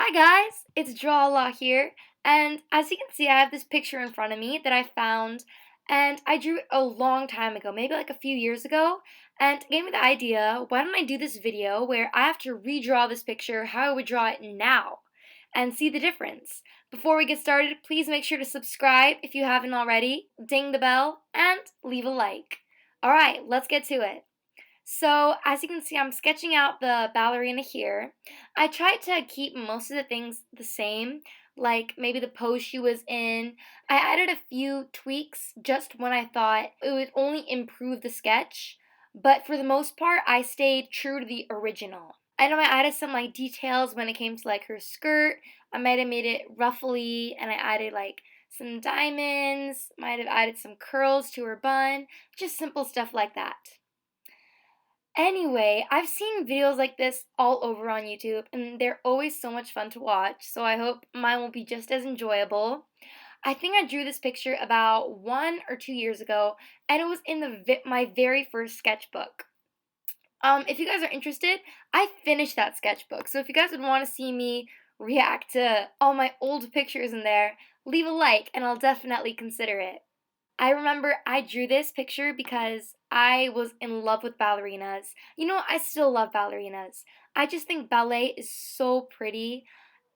Hi guys, it's Drawlaw here, and as you can see I have this picture in front of me that I found, and I drew it a long time ago, maybe like a few years ago, and it gave me the idea, why don't I do this video where I have to redraw this picture how I would draw it now, and see the difference. Before we get started, please make sure to subscribe if you haven't already, ding the bell, and leave a like. Alright, let's get to it. So, as you can see, I'm sketching out the ballerina here. I tried to keep most of the things the same, like maybe the pose she was in. I added a few tweaks just when I thought it would only improve the sketch, but for the most part, I stayed true to the original. I know I added some like details when it came to like her skirt. I might have made it ruffly, and I added like some diamonds, might have added some curls to her bun, just simple stuff like that. Anyway, I've seen videos like this all over on YouTube, and they're always so much fun to watch, so I hope mine will be just as enjoyable. I think I drew this picture about 1 or 2 years ago, and it was in my very first sketchbook. If you guys are interested, I finished that sketchbook, so if you guys would want to see me react to all my old pictures in there, leave a like, and I'll definitely consider it. I remember I drew this picture because I was in love with ballerinas. You know, I still love ballerinas. I just think ballet is so pretty,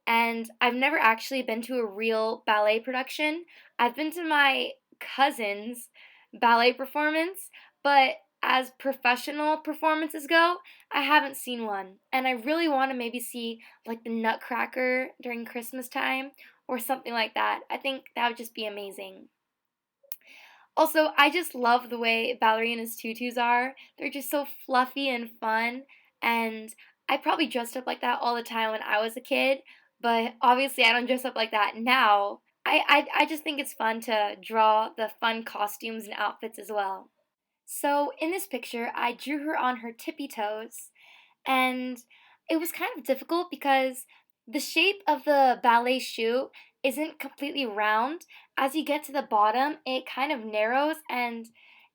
and I've never actually been to a real ballet production. I've been to my cousin's ballet performance, but as professional performances go, I haven't seen one. And I really want to maybe see like the Nutcracker during Christmas time or something like that. I think that would just be amazing. Also, I just love the way ballerinas' tutus are. They're just so fluffy and fun, and I probably dressed up like that all the time when I was a kid, but obviously I don't dress up like that now. I just think it's fun to draw the fun costumes and outfits as well. So in this picture, I drew her on her tippy toes, and it was kind of difficult because the shape of the ballet shoe isn't completely round. As you get to the bottom, it kind of narrows and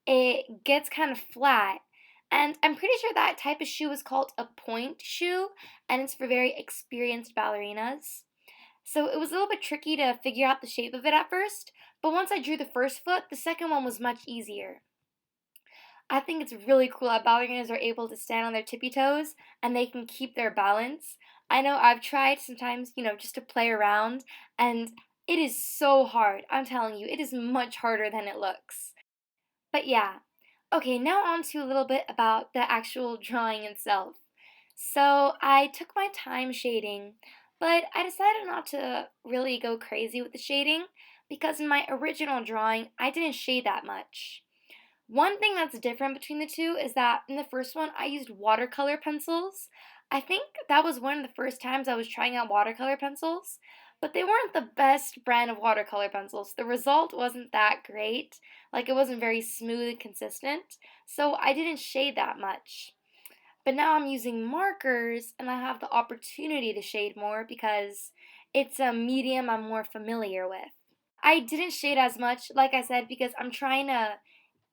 it gets kind of flat. And I'm pretty sure that type of shoe is called a point shoe, and it's for very experienced ballerinas. So it was a little bit tricky to figure out the shape of it at first, but once I drew the first foot, the second one was much easier. I think it's really cool that ballerinas are able to stand on their tippy toes and they can keep their balance. I know I've tried sometimes, just to play around, and it is so hard. I'm telling you, it is much harder than it looks. But yeah. Okay, now on to a little bit about the actual drawing itself. So I took my time shading, but I decided not to really go crazy with the shading because in my original drawing, I didn't shade that much. One thing that's different between the two is that in the first one, I used watercolor pencils. I think that was one of the first times I was trying out watercolor pencils, but they weren't the best brand of watercolor pencils. The result wasn't that great, like it wasn't very smooth and consistent, so I didn't shade that much. But now I'm using markers and I have the opportunity to shade more because it's a medium I'm more familiar with. I didn't shade as much, like I said, because I'm trying to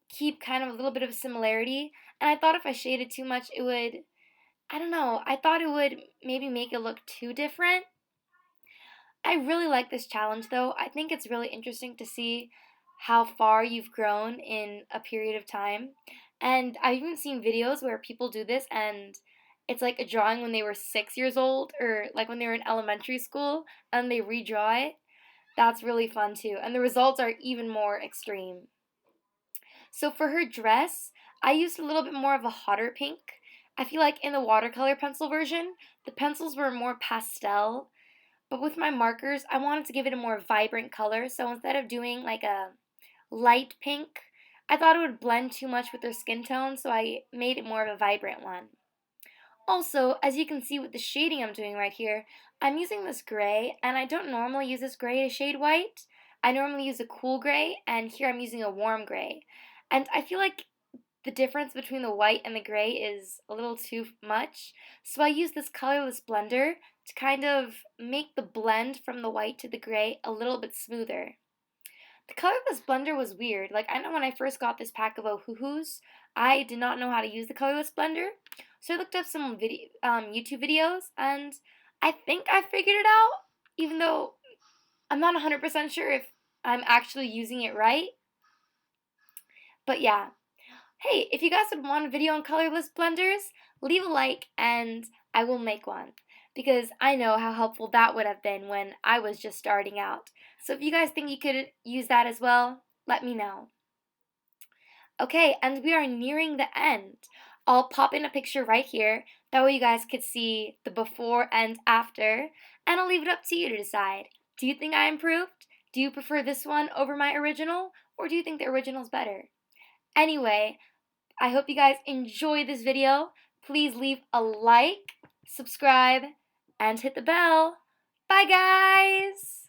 keep kind of a little bit of a similarity. And I thought if I shaded too much, it would, I don't know, I thought it would maybe make it look too different. I really like this challenge though. I think it's really interesting to see how far you've grown in a period of time. And I've even seen videos where people do this and it's like a drawing when they were 6 years old or like when they were in elementary school and they redraw it. That's really fun too. And the results are even more extreme. So for her dress, I used a little bit more of a hotter pink. I feel like in the watercolor pencil version, the pencils were more pastel, but with my markers, I wanted to give it a more vibrant color, so instead of doing like a light pink, I thought it would blend too much with her skin tone, so I made it more of a vibrant one. Also, as you can see with the shading I'm doing right here, I'm using this gray, and I don't normally use this gray to shade white. I normally use a cool gray, and here I'm using a warm gray. And I feel like the difference between the white and the gray is a little too much, so I use this colorless blender to kind of make the blend from the white to the gray a little bit smoother. The colorless blender was weird. Like, I know when I first got this pack of Ohuhus, I did not know how to use the colorless blender. So I looked up some YouTube videos, and I think I figured it out, even though I'm not 100% sure if I'm actually using it right. But yeah. Hey, if you guys would want a video on colorless blenders, leave a like and I will make one. Because I know how helpful that would have been when I was just starting out. So if you guys think you could use that as well, let me know. Okay, and we are nearing the end. I'll pop in a picture right here. That way you guys could see the before and after. And I'll leave it up to you to decide. Do you think I improved? Do you prefer this one over my original? Or do you think the original's better? Anyway, I hope you guys enjoy this video. Please leave a like, subscribe, and hit the bell. Bye, guys!